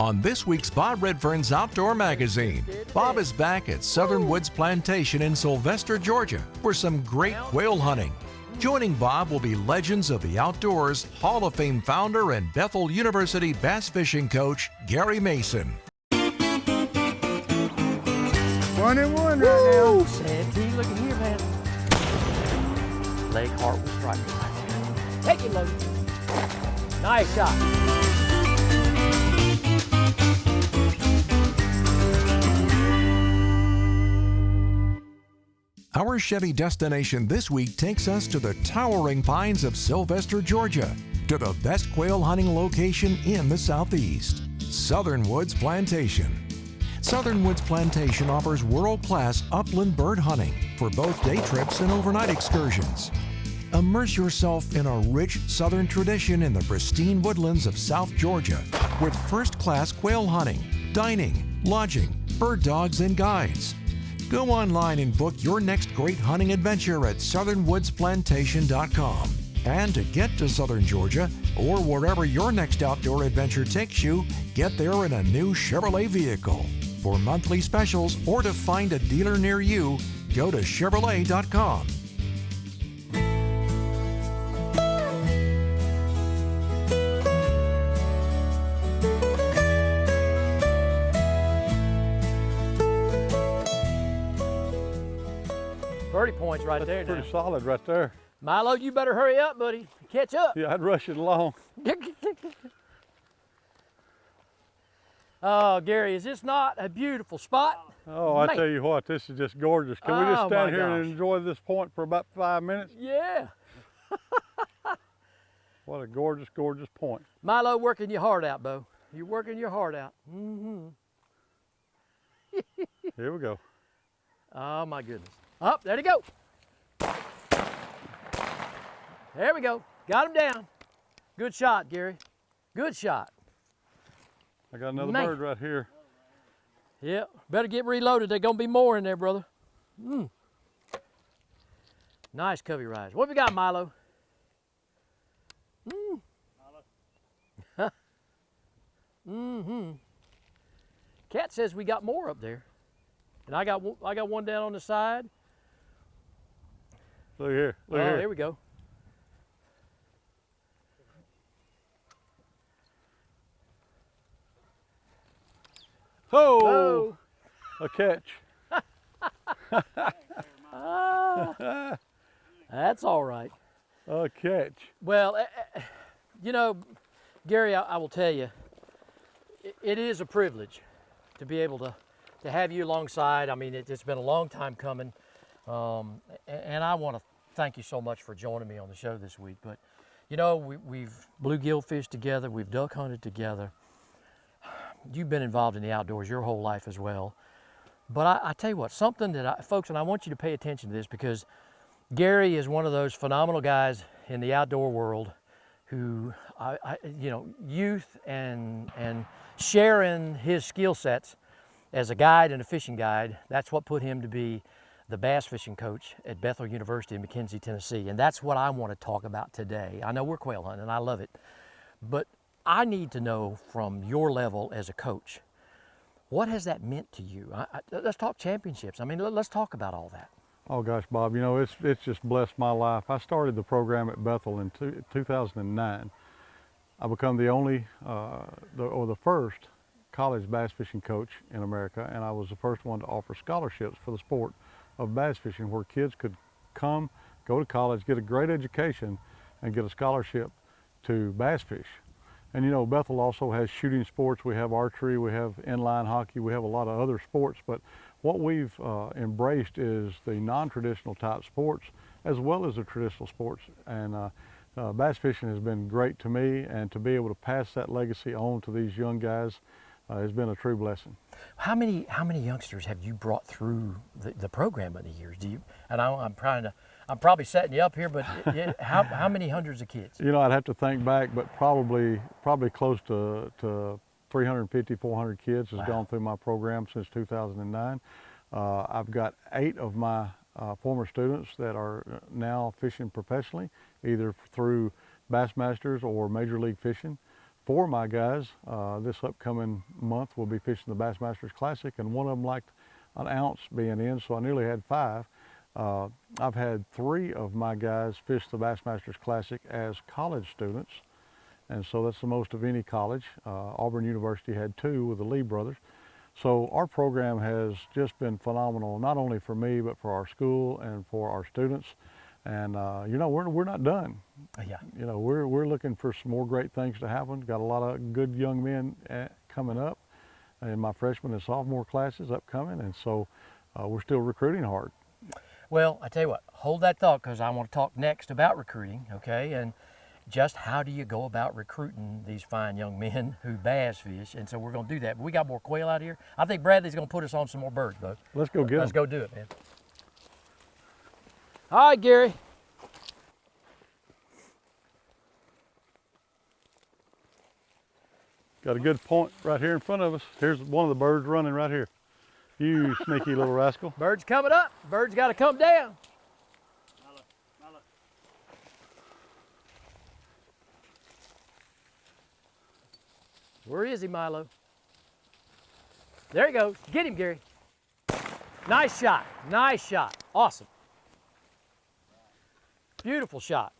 On this week's Bob Redfern's Outdoor Magazine, Bob is back at Southern Woods Plantation in Sylvester, Georgia for some great quail hunting. Joining Bob will be legends of the outdoors, Hall of Fame founder and Bethel University bass fishing coach, Garry Mason. 1-1 right now. 17, look at here, man. Leg heart was right there. Take it, Logan. Nice shot. Our Chevy destination this week takes us to the towering pines of Sylvester, Georgia, to the best quail hunting location in the Southeast, Southern Woods Plantation. Southern Woods Plantation offers world-class upland bird hunting for both day trips and overnight excursions. Immerse yourself in a rich southern tradition in the pristine woodlands of South Georgia with first-class quail hunting, dining, lodging, bird dogs, and guides. Go online and book your next great hunting adventure at southernwoodsplantation.com. And to get to Southern Georgia, or wherever your next outdoor adventure takes you, get there in a new Chevrolet vehicle. For monthly specials or to find a dealer near you, go to Chevrolet.com. Birdie points right there now. Pretty solid right there. Milo, you better hurry up, buddy. Catch up. Yeah, I'd rush it along. Oh, Garry, is this not a beautiful spot? Oh, I tell you what, this is just gorgeous. Can we just stand here and enjoy this point for about 5 minutes? Yeah. What a gorgeous, gorgeous point. Milo, working your heart out, Bo. You're working your heart out. Mm-hmm. Here we go. Oh, my goodness. Up, there you go. There we go. Got him down. Good shot, Garry. Good shot. I got another bird right here. Yeah, better get reloaded. There's gonna be more in there, brother. Nice covey rise. What we got, Milo? Cat says we got more up there, and I got one down on the side. Look here. Look here. Here we go. Oh, a catch. That's all right. A catch. Well, you know, Garry, I will tell you, it is a privilege to be able to have you alongside. I mean, it's been a long time coming, and I want to thank you so much for joining me on the show this week. But, you know, we've bluegill fished together, we've duck hunted together. You've been involved in the outdoors your whole life as well. But I tell you what, something that folks, and I want you to pay attention to this because Garry is one of those phenomenal guys in the outdoor world who, you know, youth and sharing his skill sets as a guide and a fishing guide, that's what put him to be the bass fishing coach at Bethel University in McKenzie, Tennessee. And that's what I want to talk about today. I know we're quail hunting and I love it, but I need to know from your level as a coach, what has that meant to you? Let's talk championships. I mean, let's talk about all that. Oh gosh, Bob, you know, it's just blessed my life. I started the program at Bethel in 2009. I become the only, or the first college bass fishing coach in America, and I was the first one to offer scholarships for the sport of bass fishing where kids could come, go to college, get a great education, and get a scholarship to bass fish. And you know, Bethel also has shooting sports. We have archery, we have inline hockey, we have a lot of other sports. But what we've embraced is the non-traditional type sports as well as the traditional sports. And bass fishing has been great to me, and to be able to pass that legacy on to these young guys has been a true blessing. How many youngsters have you brought through the program in the years? I'm probably setting you up here, but how many hundreds of kids? You know, I'd have to think back, but probably close to 350, 400 kids has gone through my program since 2009. I've got 8 of my former students that are now fishing professionally, either through Bassmasters or Major League Fishing. 4 of my guys this upcoming month will be fishing the Bassmasters Classic, and one of them liked an ounce being in, so I nearly had 5. I've had 3 of my guys fish the Bassmasters Classic as college students, and so that's the most of any college. Auburn University had 2 with the Lee brothers. So our program has just been phenomenal, not only for me, but for our school and for our students. And you know, we're not done. Yeah. You know, we're looking for some more great things to happen. Got a lot of good young men coming up in my freshman and sophomore classes upcoming, and so we're still recruiting hard. Well, I tell you what, hold that thought, because I want to talk next about recruiting, okay? And just how do you go about recruiting these fine young men who bass fish? And so we're going to do that. But we got more quail out here. I think Bradley's going to put us on some more birds, bud. Let's go get them. Let's go do it, man. All right, Gary. Got a good point right here in front of us. Here's one of the birds running right here. You sneaky little rascal. Bird's coming up. Bird's got to come down. Where is he, Milo? There he goes. Get him, Gary. Nice shot. Nice shot. Awesome. Beautiful shot.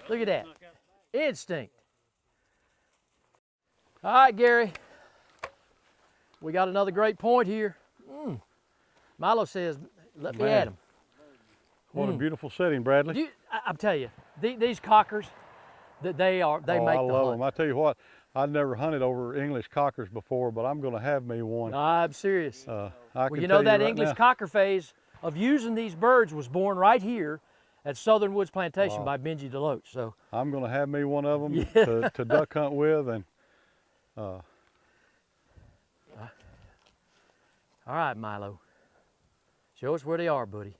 Look at that. Instinct. All right, Gary. We got another great point here. Milo says, let me at him. What a beautiful setting, Bradley. I'm telling you, these cockers, they make the hunt. I love them. I tell you what, I've never hunted over English cockers before, but I'm going to have me one. I'm serious. Well, you know that English cocker phase of using these birds was born right here at Southern Woods Plantation by Benji Deloach. So I'm going to have me one of them to duck hunt with, and all right, Milo. Show us where they are, buddy.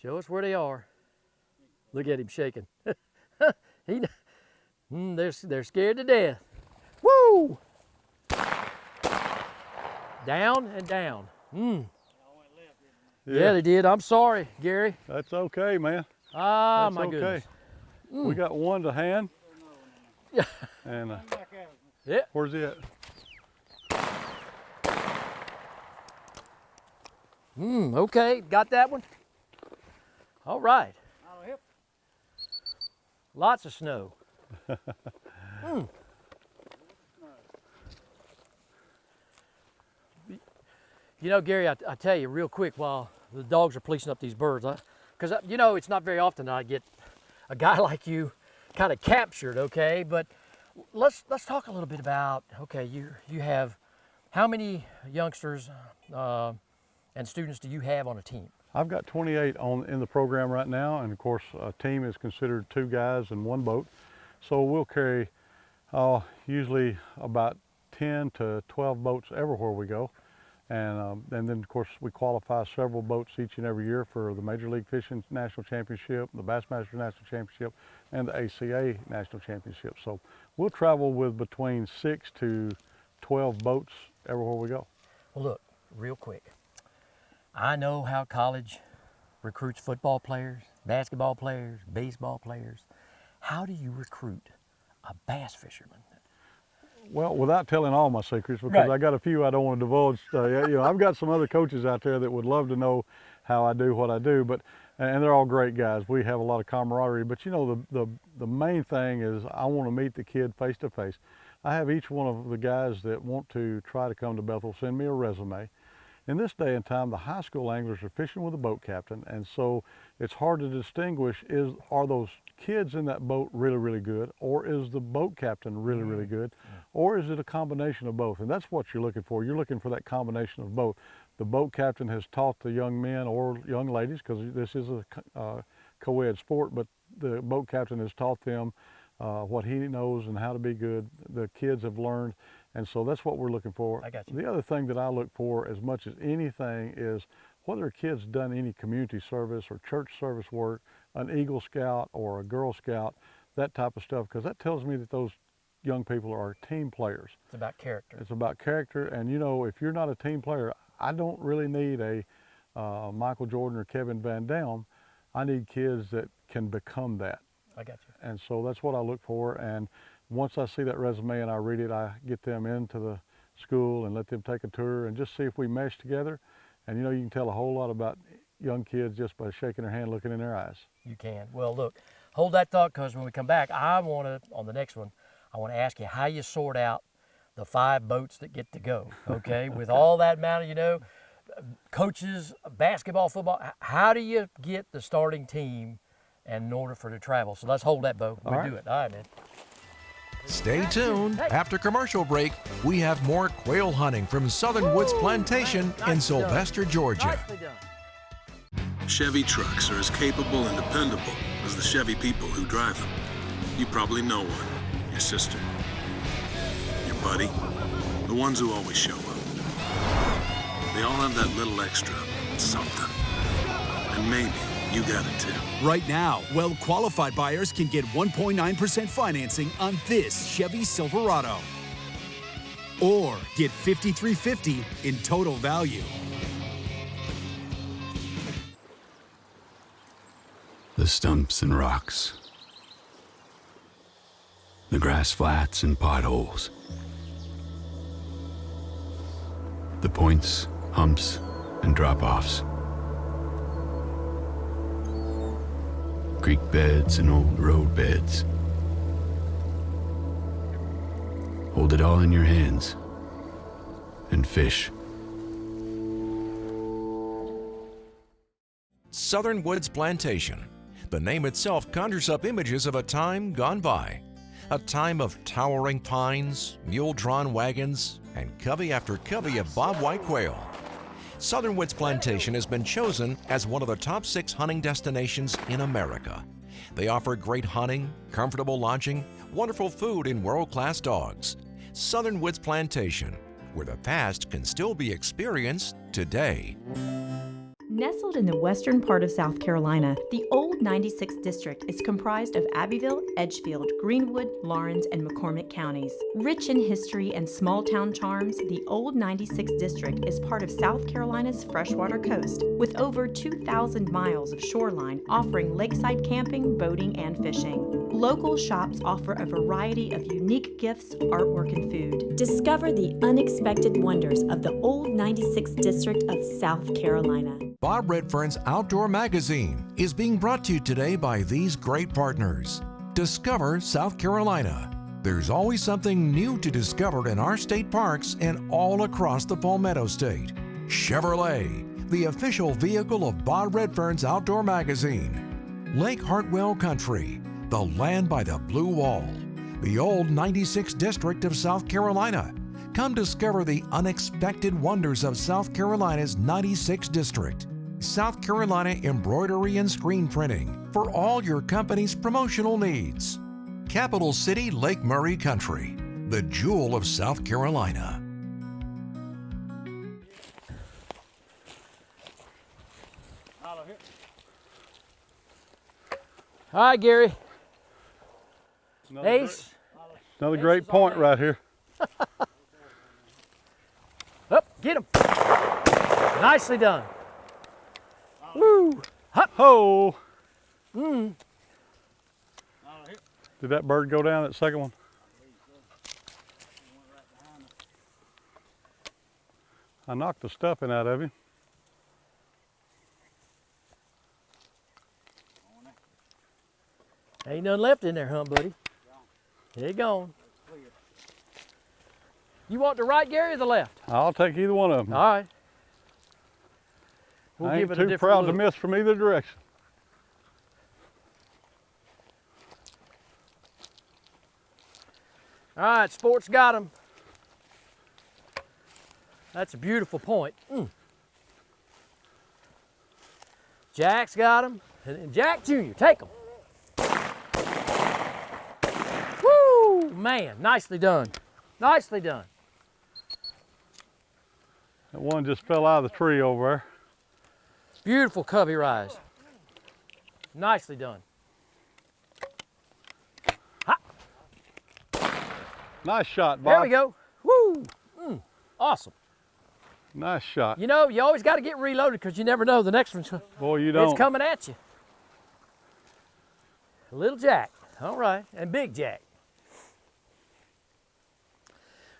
Show us where they are. Look at him shaking. They're scared to death. Woo! Down and down. Yeah, they did. I'm sorry, Gary. That's okay, man. Ah, That's my okay. goodness. We got one to hand. And Yeah. where's he at? Okay, got that one. All right. Lots of snow. You know, Gary, I tell you real quick while the dogs are policing up these birds, because you know it's not very often that I get a guy like you kind of captured, okay? But let's talk a little bit about, okay, you have, how many youngsters and students do you have on a team? I've got 28 in the program right now, and of course a team is considered 2 guys and 1 boat. So we'll carry usually about 10 to 12 boats everywhere we go. And then of course we qualify several boats each and every year for the Major League Fishing National Championship, the Bassmasters National Championship, and the ACA National Championship. So we'll travel with between 6 to 12 boats everywhere we go. Well, look, real quick. I know how college recruits football players, basketball players, baseball players. How do you recruit a bass fisherman? Well, without telling all my secrets, because I got a few I don't want to divulge. You know, I've got some other coaches out there that would love to know how I do what I do, and they're all great guys. We have a lot of camaraderie. But you know, the main thing is I want to meet the kid face to face. I have each one of the guys that want to try to come to Bethel send me a resume. In this day and time, the high school anglers are fishing with a boat captain, and so it's hard to distinguish, are those kids in that boat really, really good, or is the boat captain really, really good, or is it a combination of both? And that's what you're looking for. You're looking for that combination of both. The boat captain has taught the young men or young ladies, because this is a co-ed sport, but the boat captain has taught them what he knows and how to be good. The kids have learned. And so that's what we're looking for. I got you. The other thing that I look for as much as anything is whether a kid's done any community service or church service work, an Eagle Scout or a Girl Scout, that type of stuff, because that tells me that those young people are team players. It's about character. It's about character, and you know, if you're not a team player, I don't really need a Michael Jordan or Kevin Van Dam. I need kids that can become that. I got you. And so that's what I look for. And once I see that resume and I read it, I get them into the school and let them take a tour and just see if we mesh together. And you know, you can tell a whole lot about young kids just by shaking their hand, looking in their eyes. You can. Well, look, hold that thought, because when we come back, I want to, on the next one, I want to ask you how you sort out the 5 boats that get to go, okay? With all that amount of, you know, coaches, basketball, football, how do you get the starting team in order for the travel? So let's hold that, Bo. We do it. All right, man. Stay tuned. After commercial break, we have more quail hunting from Southern Woods Plantation in Sylvester, Georgia. Nicely done. Chevy trucks are as capable and dependable as the Chevy people who drive them. You probably know one. Your sister. Your buddy. The ones who always show up. They all have that little extra something. And maybe you got it too. Right now, well-qualified buyers can get 1.9% financing on this Chevy Silverado. Or get $5,350 in total value. The stumps and rocks. The grass flats and potholes. The points, humps, and drop-offs. Creek beds and old road beds. Hold it all in your hands and fish. Southern Woods Plantation. The name itself conjures up images of a time gone by. A time of towering pines, mule-drawn wagons, and covey after covey of bobwhite quail. Southern Woods Plantation has been chosen as one of the top 6 hunting destinations in America. They offer great hunting, comfortable lodging, wonderful food, and world-class dogs. Southern Woods Plantation, where the past can still be experienced today. Nestled in the western part of South Carolina, the Old 96th District is comprised of Abbeville, Edgefield, Greenwood, Lawrence, and McCormick counties. Rich in history and small-town charms, the Old 96th District is part of South Carolina's freshwater coast, with over 2,000 miles of shoreline offering lakeside camping, boating, and fishing. Local shops offer a variety of unique gifts, artwork, and food. Discover the unexpected wonders of the Old 96th District of South Carolina. Bob Redfern's Outdoor Magazine is being brought to you today by these great partners. Discover South Carolina. There's always something new to discover in our state parks and all across the Palmetto State. Chevrolet, the official vehicle of Bob Redfern's Outdoor Magazine. Lake Hartwell Country, the land by the blue wall. The Old 96th District of South Carolina. Come discover the unexpected wonders of South Carolina's 96th District. South Carolina Embroidery and Screen Printing for all your company's promotional needs. Capital City Lake Murray Country, the jewel of South Carolina. All right, Gary. Another Ace. Another great point right here. Up, get him. Nicely done. Woo. Hup. Ho! Did that bird go down, that second one? I knocked the stuffing out of him. Ain't nothing left in there, huh, buddy? There you go. You want the right, Gary, or the left? I'll take either one of them. All right. We'll I give ain't it a too different proud to look. miss from either direction. All right, Sport's got him. That's a beautiful point. Jack's got him. And Jack Jr., take him. Woo, man, nicely done. Nicely done. That one just fell out of the tree over there. Beautiful covey rise. Nicely done. Ha. Nice shot, Bob. There we go. Woo. Awesome. Nice shot. You know, you always got to get reloaded because you never know the next one's Boy, you don't. it's coming at you. Little Jack. All right. And Big Jack.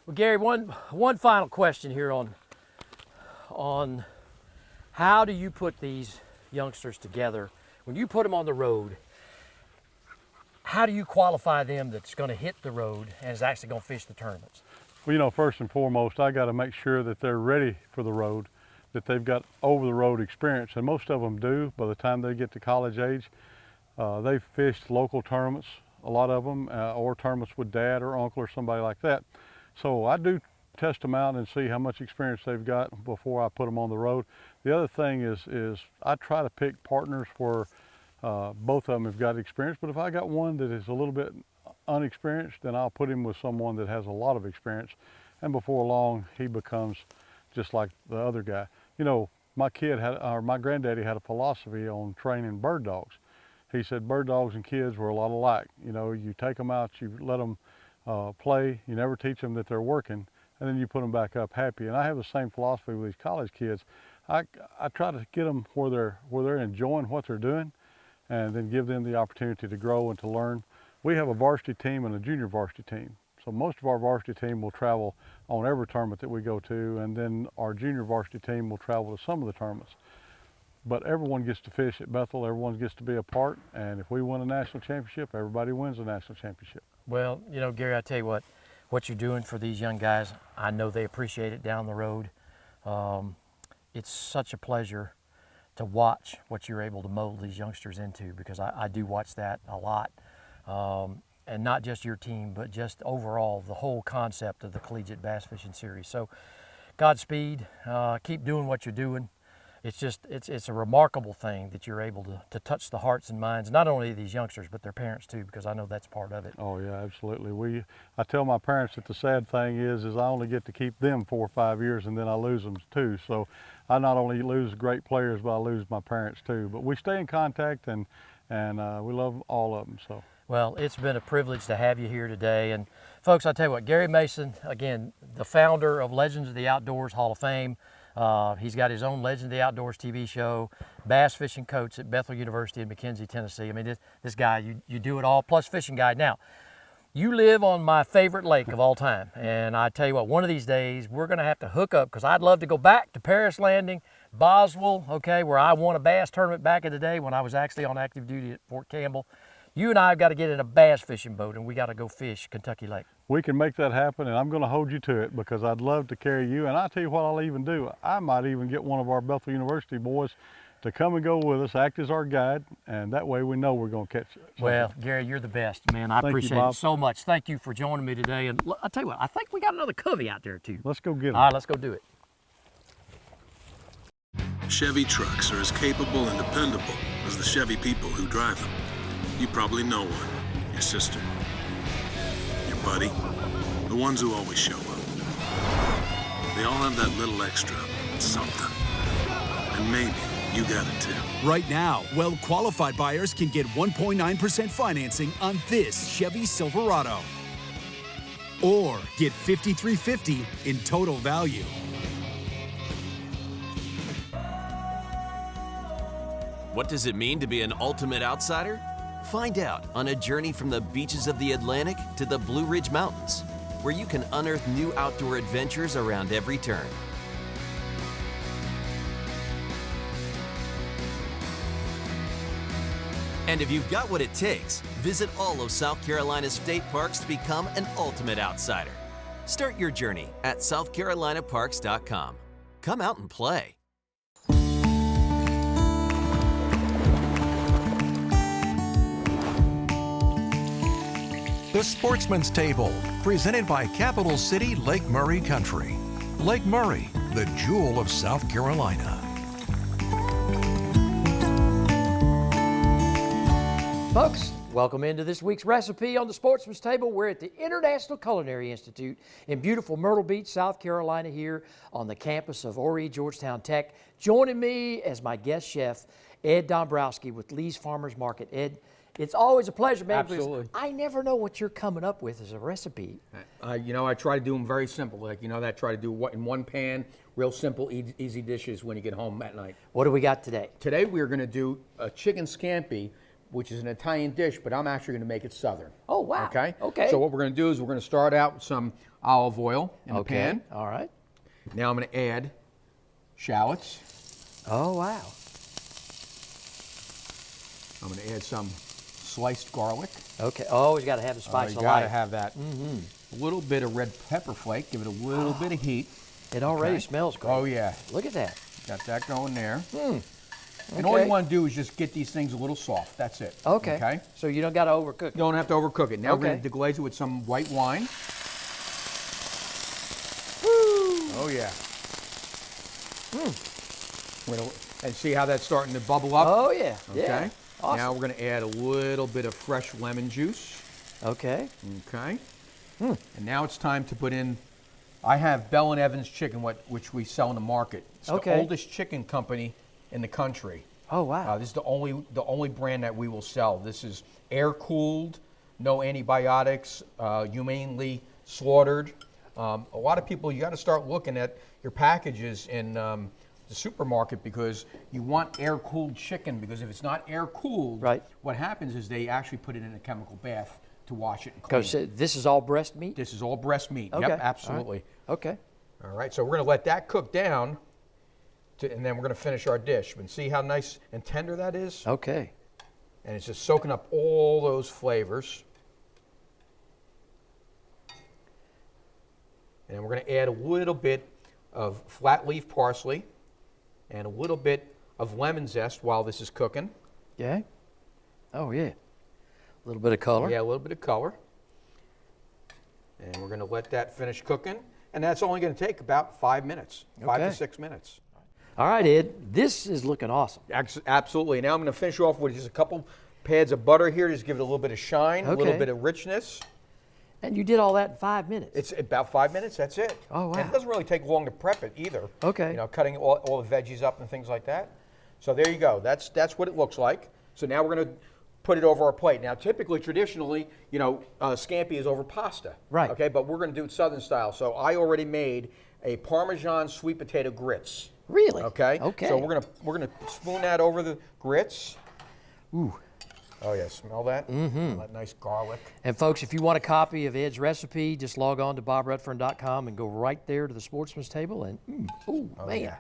Well, Gary, one final question here on how do you put these youngsters together? When you put them on the road, how do you qualify them that's going to hit the road and is actually going to fish the tournaments? Well, first and foremost, I got to make sure that they're ready for the road, that they've got over-the-road experience, and most of them do. By the time they get to college age, they've fished local tournaments, a lot of them, or tournaments with dad or uncle or somebody like that. So I do test them out and see how much experience they've got before I put them on the road. The other thing is I try to pick partners where both of them have got experience, but if I got one that is a little bit unexperienced, then I'll put him with someone that has a lot of experience, and before long he becomes just like the other guy. My granddaddy had a philosophy on training bird dogs. He said bird dogs and kids were a lot alike. You take them out, you let them play, you never teach them that they're working, and then you put them back up happy. And I have the same philosophy with these college kids. I try to get them where they're enjoying what they're doing, and then give them the opportunity to grow and to learn. We have a varsity team and a junior varsity team. So most of our varsity team will travel on every tournament that we go to, and then our junior varsity team will travel to some of the tournaments. But everyone gets to fish at Bethel, everyone gets to be a part, and if we win a national championship, everybody wins a national championship. Well, Gary, I tell you what you're doing for these young guys, I know they appreciate it down the road. It's such a pleasure to watch what you're able to mold these youngsters into, because I do watch that a lot. And not just your team, but just overall the whole concept of the Collegiate Bass Fishing Series. So Godspeed, keep doing what you're doing. It's a remarkable thing that you're able to touch the hearts and minds, not only of these youngsters, but their parents too, because I know that's part of it. Oh yeah, absolutely. I tell my parents that the sad thing is I only get to keep them 4 or 5 years, and then I lose them too. So I not only lose great players, but I lose my parents too. But we stay in contact, and we love all of them. So. Well, it's been a privilege to have you here today. And folks, I tell you what, Garry Mason, again, the founder of Legends of the Outdoors Hall of Fame. He's got his own Legends of the Outdoors TV show, bass fishing coach at Bethel University in McKenzie, Tennessee. I mean, this guy, you do it all, plus fishing guide. Now, you live on my favorite lake of all time. And I tell you what, one of these days, we're going to have to hook up, because I'd love to go back to Paris Landing, Boswell, okay, where I won a bass tournament back in the day when I was actually on active duty at Fort Campbell. You and I have got to get in a bass fishing boat, and we got to go fish Kentucky Lake. We can make that happen, and I'm going to hold you to it, because I'd love to carry you. And I'll tell you what I'll even do. I might even get one of our Bethel University boys to come and go with us, act as our guide, and that way we know we're going to catch it. Well, Gary, you're the best, man. I appreciate it so much. Thank you for joining me today. And I'll tell you what, I think we got another covey out there too. Let's go get him. All right, let's go do it. Chevy trucks are as capable and dependable as the Chevy people who drive them. You probably know one. Your sister. Your buddy. The ones who always show up. They all have that little extra something. And maybe you got it too. Right now, well-qualified buyers can get 1.9% financing on this Chevy Silverado. Or get $5,350 in total value. What does it mean to be an ultimate outsider? Find out on a journey from the beaches of the Atlantic to the Blue Ridge Mountains, where you can unearth new outdoor adventures around every turn. And if you've got what it takes, visit all of South Carolina's state parks to become an ultimate outsider. Start your journey at southcarolinaparks.com. Come out and play. The Sportsman's Table, presented by Capital City Lake Murray Country. Lake Murray, the jewel of South Carolina. Folks, welcome into this week's recipe on the Sportsman's Table. We're at the International Culinary Institute in beautiful Myrtle Beach, South Carolina, here on the campus of Horry Georgetown Tech. Joining me as my guest chef, Ed Dombrowski with Lee's Farmers Market. Ed, it's always a pleasure, man. Absolutely. I never know what you're coming up with as a recipe. I try to do them very simple. I try to do in one pan, real simple, easy dishes when you get home at night. What do we got today? Today we are going to do a chicken scampi which is an Italian dish, but I'm actually going to make it Southern. Oh, wow. Okay? Okay. So what we're going to do is we're going to start out with some olive oil in the pan. All right. Now I'm going to add shallots. Oh, wow. I'm going to add some sliced garlic. Okay. Always got to have the spice You of got to life. have that. A little bit of red pepper flake. Give it a little bit of heat. It already smells great. Oh, yeah. Look at that. Got that going there. Okay. And all you want to do is just get these things a little soft. That's it. Okay. Okay? So you don't got to overcook it. You don't have to overcook it. Now we're going Okay. to deglaze it with some white wine. Woo. Oh, yeah. And see how that's starting to bubble up? Oh, yeah. Okay. Yeah. Awesome. Now we're going to add a little bit of fresh lemon juice. Okay. Okay. And now it's time to put in, I have Bell & Evans chicken, which we sell in the market. It's the oldest chicken company in the country. Oh, wow. This is the only brand that we will sell. This is air-cooled, no antibiotics, humanely slaughtered. A lot of people, you got to start looking at your packages in the supermarket because you want air-cooled chicken, because if it's not air-cooled, right, what happens is they actually put it in a chemical bath to wash it and clean it. Because this is all breast meat? This is all breast meat. Okay. Yep, absolutely. All right. Okay. All right, so we're going to let that cook down, and then we're going to finish our dish. And see how nice and tender that is? Okay. And it's just soaking up all those flavors. And we're going to add a little bit of flat leaf parsley and a little bit of lemon zest while this is cooking. Yeah. Oh, yeah. A little bit of color. Yeah, a little bit of color. And we're going to let that finish cooking. And that's only going to take about 5 minutes, 5 to 6 minutes. All right, Ed, this is looking awesome. Absolutely. Now I'm going to finish off with just a couple pads of butter here, just give it a little bit of shine, a little bit of richness. And you did all that in 5 minutes? It's about 5 minutes, that's it. Oh, wow. And it doesn't really take long to prep it either. Okay. You know, cutting all the veggies up and things like that. So there you go. That's what it looks like. So now we're going to put it over our plate. Now, typically, traditionally, you know, scampi is over pasta. Right. Okay, but we're going to do it Southern style. So I already made a Parmesan sweet potato grits. Really? Okay. Okay. So we're gonna spoon that over the grits. Ooh. Oh yeah, smell that? Mm-hmm. That nice garlic. And folks, if you want a copy of Ed's recipe, just log on to bobrutfern.com and go right there to the Sportsman's Table and ooh, Oh, man. yeah.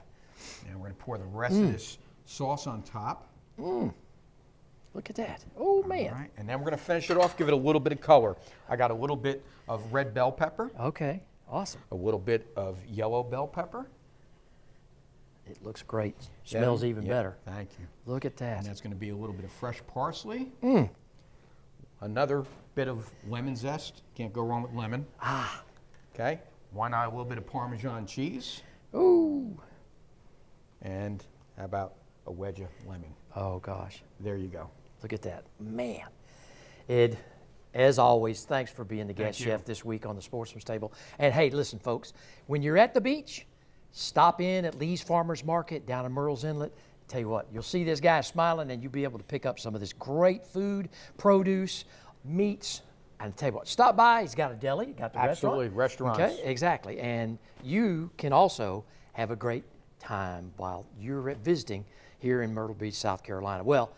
Now we're gonna pour the rest of this sauce on top. Look at that. Oh, man. All right. And then we're gonna finish it off, give it a little bit of color. I got a little bit of red bell pepper. Okay, awesome. A little bit of yellow bell pepper. It looks great. Smells even better. Thank you. Look at that. And that's gonna be a little bit of fresh parsley. Another bit of lemon zest. Can't go wrong with lemon. Ah. Okay. Why not a little bit of Parmesan cheese? Ooh. And how about a wedge of lemon? Oh, gosh. There you go. Look at that. Man. Ed, as always, thanks for being the guest you. chef this week on the Sportsman's Table. And hey, listen, folks, when you're at the beach, stop in at Lee's Farmers Market down in Murrells Inlet. Tell you what, you'll see this guy smiling and you'll be able to pick up some of this great food, produce, meats. And tell you what, stop by. He's got a deli, got the Absolutely, restaurant. restaurants. Okay, exactly. And you can also have a great time while you're visiting here in Myrtle Beach, South Carolina. Well,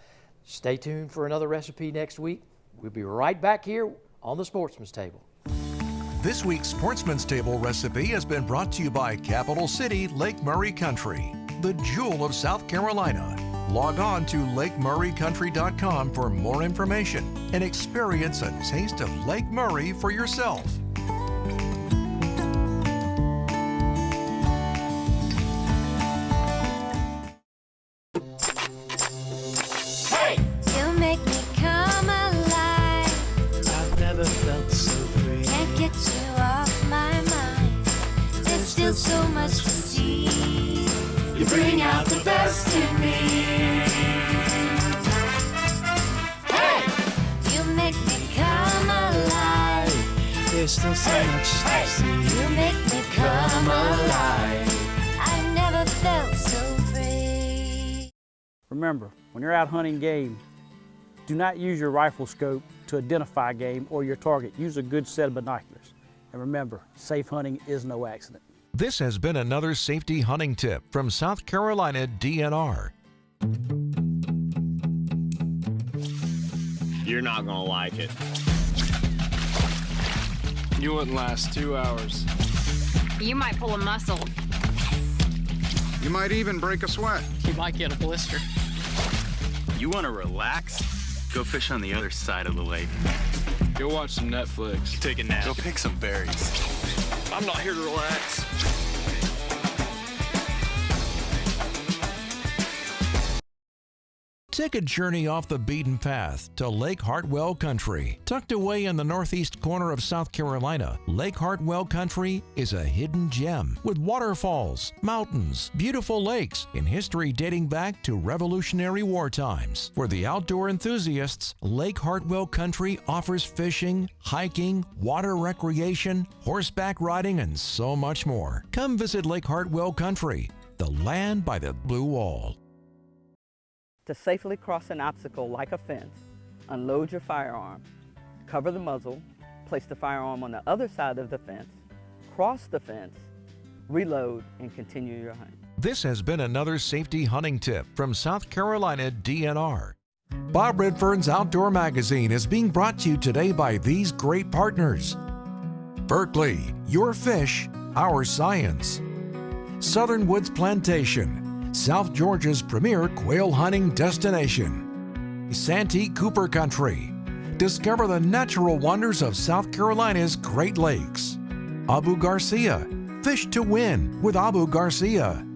stay tuned for another recipe next week. We'll be right back here on the Sportsman's Table. This week's Sportsman's Table recipe has been brought to you by Capital City Lake Murray Country, the jewel of South Carolina. Log on to lakemurraycountry.com for more information and experience a taste of Lake Murray for yourself. You make me come alive. I've never felt so free. Can't get you off my mind. There's still so much to see. You bring out the best in me. Hey! You make me come alive. There's still so much to see. You make me come alive. I never felt so free. Remember, when you're out hunting game, do not use your rifle scope to identify game or your target. Use a good set of binoculars. And remember, safe hunting is no accident. This has been another safety hunting tip from South Carolina DNR. You're not gonna like it. You wouldn't last 2 hours. You might pull a muscle. You might even break a sweat. You might get a blister. You want to relax? Go fish on the other side of the lake. Go watch some Netflix. Take a nap. Go pick some berries. I'm not here to relax. Take a journey off the beaten path to Lake Hartwell Country. Tucked away in the northeast corner of South Carolina, Lake Hartwell Country is a hidden gem with waterfalls, mountains, beautiful lakes, and history dating back to Revolutionary War times. For the outdoor enthusiasts, Lake Hartwell Country offers fishing, hiking, water recreation, horseback riding, and so much more. Come visit Lake Hartwell Country, the land by the blue wall. To safely cross an obstacle like a fence, unload your firearm, cover the muzzle, place the firearm on the other side of the fence, cross the fence, reload, and continue your hunt. This has been another safety hunting tip from South Carolina DNR. Bob Redfern's Outdoor Magazine is being brought to you today by these great partners. Berkeley, your fish, our science. Southern Woods Plantation, South Georgia's premier quail hunting destination. Santee Cooper Country. Discover the natural wonders of South Carolina's Great Lakes. Abu Garcia. Fish to win with Abu Garcia.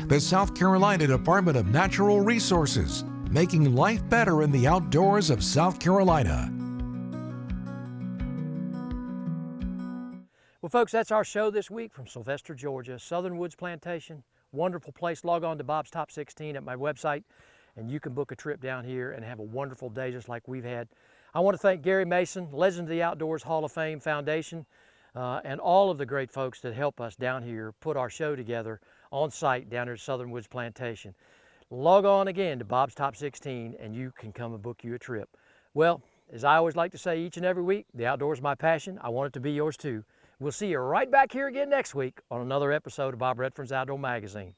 The South Carolina Department of Natural Resources, making life better in the outdoors of South Carolina. Well, folks, that's our show this week from Sylvester, Georgia, Southern Woods Plantation. Wonderful place. Log on to Bob's Top 16 at my website, and you can book a trip down here and have a wonderful day just like we've had. I want to thank Garry Mason, Legend of the Outdoors Hall of Fame Foundation, and all of the great folks that help us down here put our show together on site down here at Southern Woods Plantation. Log on again to Bob's Top 16, and you can come and book you a trip. Well, as I always like to say each and every week, the outdoors is my passion. I want it to be yours too. We'll see you right back here again next week on another episode of Bob Redfern's Outdoor Magazine.